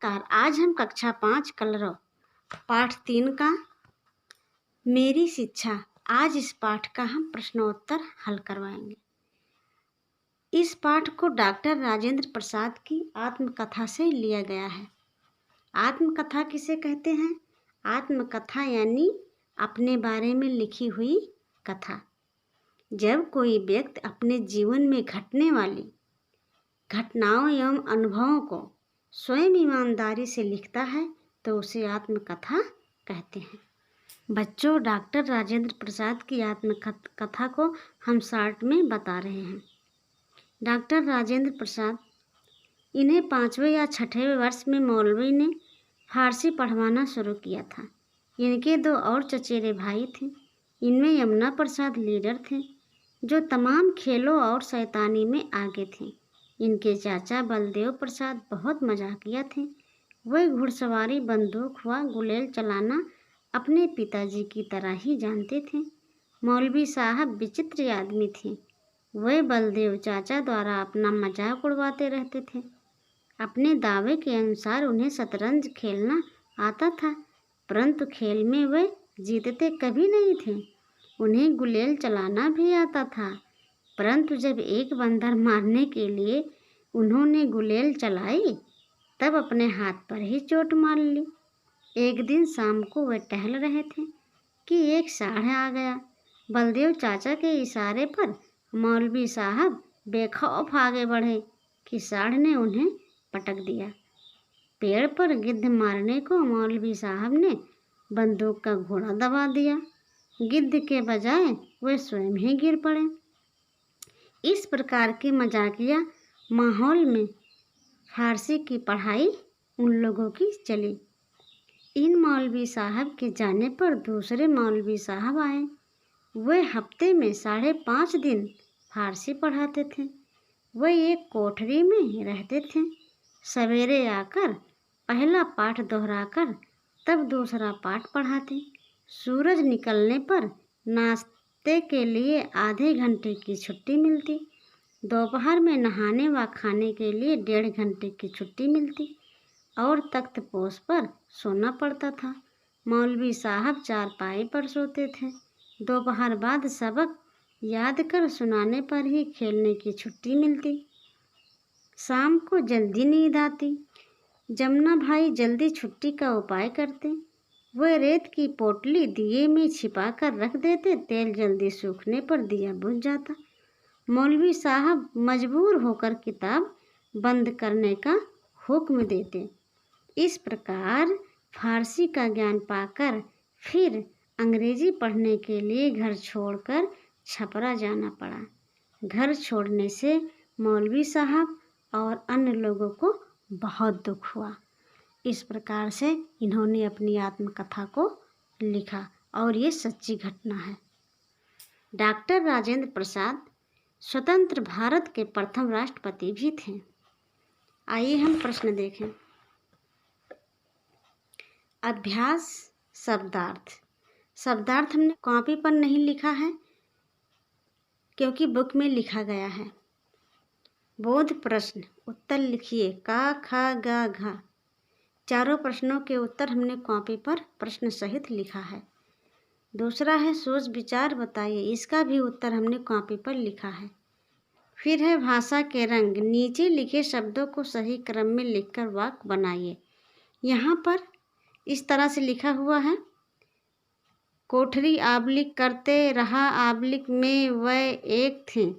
नमस्कार। आज हम कक्षा 5 कलरव पाठ 3 का मेरी शिक्षा, आज इस पाठ का हम प्रश्नोत्तर हल करवाएंगे। इस पाठ को डॉक्टर राजेंद्र प्रसाद की आत्मकथा से लिया गया है। आत्मकथा किसे कहते हैं? आत्मकथा यानी अपने बारे में लिखी हुई कथा। जब कोई व्यक्ति अपने जीवन में घटने वाली घटनाओं एवं अनुभवों को स्वयं ईमानदारी से लिखता है तो उसे आत्मकथा कहते हैं। बच्चों, डॉक्टर राजेंद्र प्रसाद की आत्मकथा को हम शॉर्ट में बता रहे हैं। डॉक्टर राजेंद्र प्रसाद, इन्हें 5वें या 6वें वर्ष में मौलवी ने फारसी पढ़वाना शुरू किया था। इनके 2 और चचेरे भाई थे। इनमें यमुना प्रसाद लीडर थे, जो तमाम खेलों और शैतानी में आगे थे। इनके चाचा बलदेव प्रसाद बहुत मजाकिया थे। वे घुड़सवारी, बंदूक व गुलेल चलाना अपने पिताजी की तरह ही जानते थे। मौलवी साहब विचित्र आदमी थे। वे बलदेव चाचा द्वारा अपना मजाक उड़वाते रहते थे। अपने दावे के अनुसार उन्हें शतरंज खेलना आता था, परंतु खेल में वे जीतते कभी नहीं थे। उन्हें गुलेल चलाना भी आता था, परंतु जब एक बंदर मारने के लिए उन्होंने गुलेल चलाई तब अपने हाथ पर ही चोट मार ली। एक दिन शाम को वे टहल रहे थे कि एक साढ़ आ गया। बलदेव चाचा के इशारे पर मौलवी साहब बेखौफ आगे बढ़े कि साढ़ ने उन्हें पटक दिया। पेड़ पर गिद्ध मारने को मौलवी साहब ने बंदूक का घोड़ा दबा दिया। गिद्ध के बजाय वे स्वयं ही गिर पड़े। इस प्रकार के मजाकिया माहौल में फारसी की पढ़ाई उन लोगों की चली। इन मौलवी साहब के जाने पर दूसरे मौलवी साहब आए। वे हफ्ते में 5.5 दिन फारसी पढ़ाते थे। वे एक कोठरी में रहते थे। सवेरे आकर पहला पाठ दोहराकर तब दूसरा पाठ पढ़ाते। सूरज निकलने पर नाश्ते के लिए आधे घंटे की छुट्टी मिलती। दोपहर में नहाने व खाने के लिए 1.5 घंटे की छुट्टी मिलती और तख्तपोश पर सोना पड़ता था। मौलवी साहब चारपाई पर सोते थे। दोपहर बाद सबक याद कर सुनाने पर ही खेलने की छुट्टी मिलती। शाम को जल्दी नींद आती। जमुना भाई जल्दी छुट्टी का उपाय करते। वे रेत की पोटली दिए में छिपा कर रख देते। तेल जल्दी सूखने पर दिया बुझ जाता। मौलवी साहब मजबूर होकर किताब बंद करने का हुक्म देते। इस प्रकार फारसी का ज्ञान पाकर फिर अंग्रेजी पढ़ने के लिए घर छोड़कर छपरा जाना पड़ा। घर छोड़ने से मौलवी साहब और अन्य लोगों को बहुत दुख हुआ। इस प्रकार से इन्होंने अपनी आत्मकथा को लिखा और ये सच्ची घटना है। डॉक्टर राजेंद्र प्रसाद स्वतंत्र भारत के प्रथम राष्ट्रपति भी थे। आइए हम प्रश्न देखें। अभ्यास शब्दार्थ। शब्दार्थ हमने कॉपी पर नहीं लिखा है क्योंकि बुक में लिखा गया है। बोध प्रश्न, उत्तर लिखिए। का, ख, ग, घ। चारों प्रश्नों के उत्तर हमने कॉपी पर प्रश्न सहित लिखा है। दूसरा है सोच विचार बताइए। इसका भी उत्तर हमने कॉपी पर लिखा है। फिर है भाषा के रंग। नीचे लिखे शब्दों को सही क्रम में लिखकर वाक्य बनाइए। यहाँ पर इस तरह से लिखा हुआ है, कोठरी आबलिक करते रहा आबलिक में वह एक थे।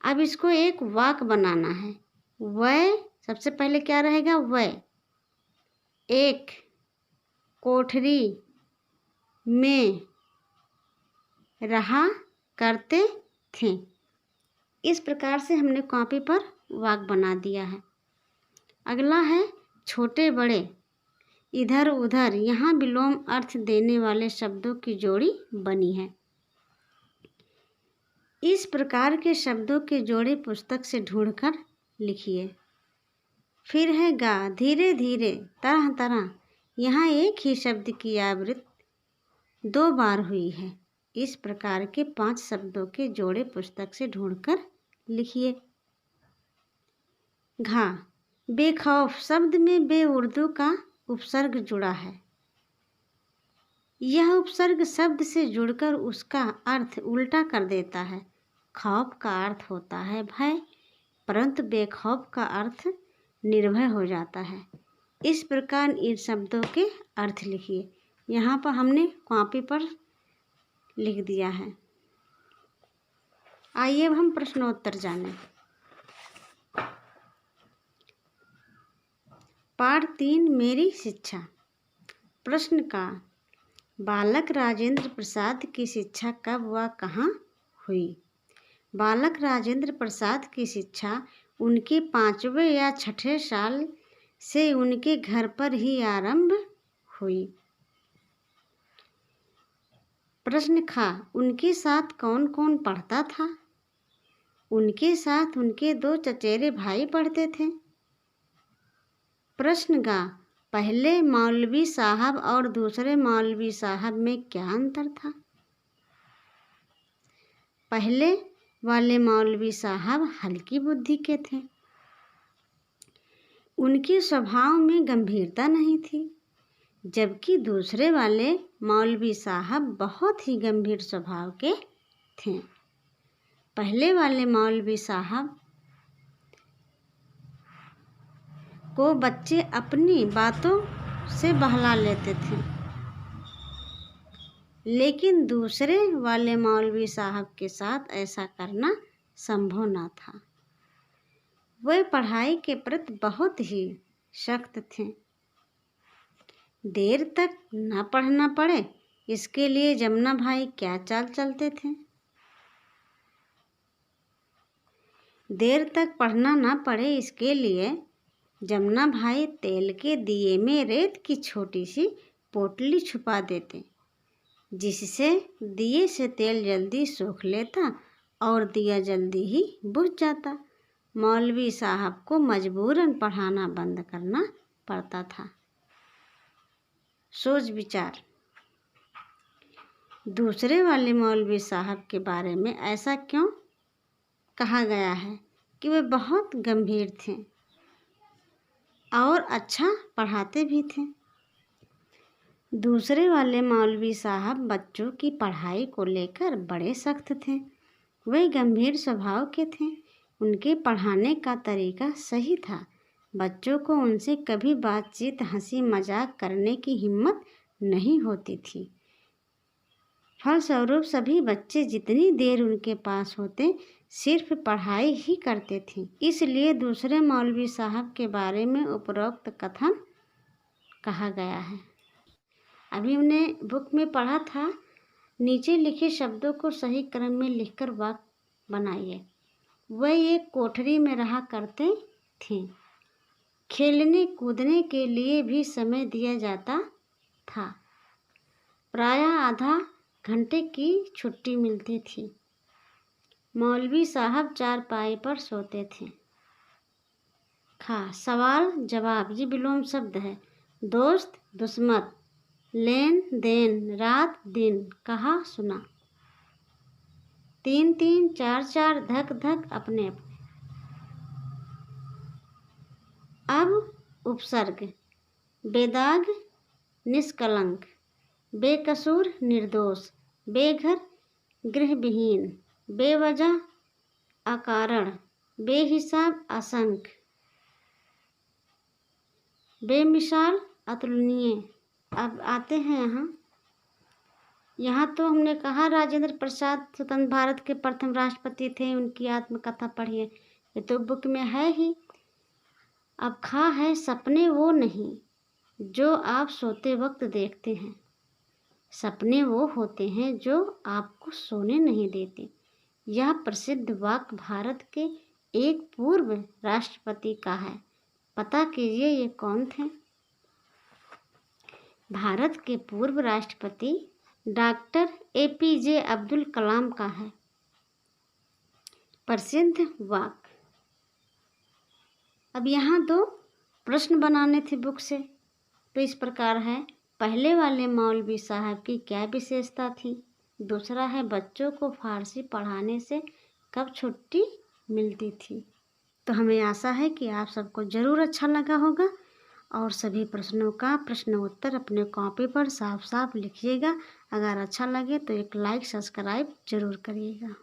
अब इसको एक वाक्य बनाना है। वह सबसे पहले क्या रहेगा? वह एक कोठरी में रहा करते थे। इस प्रकार से हमने कॉपी पर वाक्य बना दिया है। अगला है छोटे बड़े, इधर उधर। यहाँ विलोम अर्थ देने वाले शब्दों की जोड़ी बनी है। इस प्रकार के शब्दों के जोड़े पुस्तक से ढूंढकर लिखिए। फिर है गा, धीरे धीरे, तरह तरह। यहाँ एक ही शब्द की आवृत्ति 2 बार हुई है। इस प्रकार के 5 शब्दों के जोड़े पुस्तक से ढूंढकर लिखिए। घा, बेखौफ शब्द में बे उर्दू का उपसर्ग जुड़ा है। यह उपसर्ग शब्द से जुड़कर उसका अर्थ उल्टा कर देता है। खौफ का अर्थ होता है भय, परंतु बेखौफ का अर्थ निर्भय हो जाता है। इस प्रकार इन शब्दों के अर्थ लिखिए। यहाँ पर हमने कॉपी पर लिख दिया है। आइए अब हम प्रश्नोत्तर जानें। पाठ 3 मेरी शिक्षा। प्रश्न का बालक राजेंद्र प्रसाद की शिक्षा कब व कहाँ हुई? बालक राजेंद्र प्रसाद की शिक्षा उनके 5वें या 6ठे साल से उनके घर पर ही आरंभ हुई। प्रश्न खा उनके साथ कौन कौन पढ़ता था? उनके साथ उनके 2 चचेरे भाई पढ़ते थे। प्रश्न गा पहले मौलवी साहब और दूसरे मौलवी साहब में क्या अंतर था? पहले वाले मौलवी साहब हल्की बुद्धि के थे। उनके स्वभाव में गंभीरता नहीं थी, जबकि दूसरे वाले मौलवी साहब बहुत ही गंभीर स्वभाव के थे। पहले वाले मौलवी साहब को बच्चे अपनी बातों से बहला लेते थे, लेकिन दूसरे वाले मौलवी साहब के साथ ऐसा करना संभव न था। वे पढ़ाई के प्रति बहुत ही सख्त थे। देर तक न पढ़ना पड़े इसके लिए जमुना भाई क्या चाल चलते थे? देर तक पढ़ना न पड़े इसके लिए जमुना भाई तेल के दिए में रेत की छोटी सी पोटली छुपा देते, जिससे दिए से तेल जल्दी सूख लेता और दिया जल्दी ही बुझ जाता। मौलवी साहब को मजबूरन पढ़ाना बंद करना पड़ता था। सोच विचार। दूसरे वाले मौलवी साहब के बारे में ऐसा क्यों कहा गया है कि वे बहुत गंभीर थे और अच्छा पढ़ाते भी थे? दूसरे वाले मौलवी साहब बच्चों की पढ़ाई को लेकर बड़े सख्त थे। वे गंभीर स्वभाव के थे। उनके पढ़ाने का तरीका सही था। बच्चों को उनसे कभी बातचीत हंसी मजाक करने की हिम्मत नहीं होती थी। फलस्वरूप सभी बच्चे जितनी देर उनके पास होते सिर्फ पढ़ाई ही करते थे। इसलिए दूसरे मौलवी साहब के बारे में उपरोक्त कथन कहा गया है। अभी हमने बुक में पढ़ा था। नीचे लिखे शब्दों को सही क्रम में लिखकर वाक्य बनाइए। वह एक कोठरी में रहा करते थे। खेलने कूदने के लिए भी समय दिया जाता था। प्रायः आधा घंटे की छुट्टी मिलती थी। मौलवी साहब चारपाई पर सोते थे। खा सवाल जवाब ये विलोम शब्द है। दोस्त दुश्मन, लेन देन, रात दिन, कहा सुना। 3 3 4 4 धक धक अपने अपने। अब उपसर्ग। बेदाग निष्कलंक, बेकसूर निर्दोष, बेघर गृहविहीन, बेवजह अकारण, बेहिसाब असंख्य, बेमिसाल अतुलनीय। अब आते हैं यहाँ तो हमने कहा राजेंद्र प्रसाद स्वतंत्र भारत के प्रथम राष्ट्रपति थे। उनकी आत्मकथा पढ़िए, ये तो बुक में है ही। अब खा है सपने वो नहीं जो आप सोते वक्त देखते हैं। सपने वो होते हैं जो आपको सोने नहीं देते। यह प्रसिद्ध वाक्य भारत के एक पूर्व राष्ट्रपति का है। पता कीजिए ये कौन थे? भारत के पूर्व राष्ट्रपति डॉक्टर APJ अब्दुल कलाम का है प्रसिद्ध वाक्य। अब यहाँ 2 प्रश्न बनाने थे बुक से, तो इस प्रकार है। पहले वाले मौलवी साहब की क्या विशेषता थी? दूसरा है बच्चों को फारसी पढ़ाने से कब छुट्टी मिलती थी? तो हमें आशा है कि आप सबको ज़रूर अच्छा लगा होगा और सभी प्रश्नों का प्रश्न उत्तर अपने कॉपी पर साफ साफ लिखिएगा। अगर अच्छा लगे तो एक लाइक सब्सक्राइब ज़रूर करिएगा।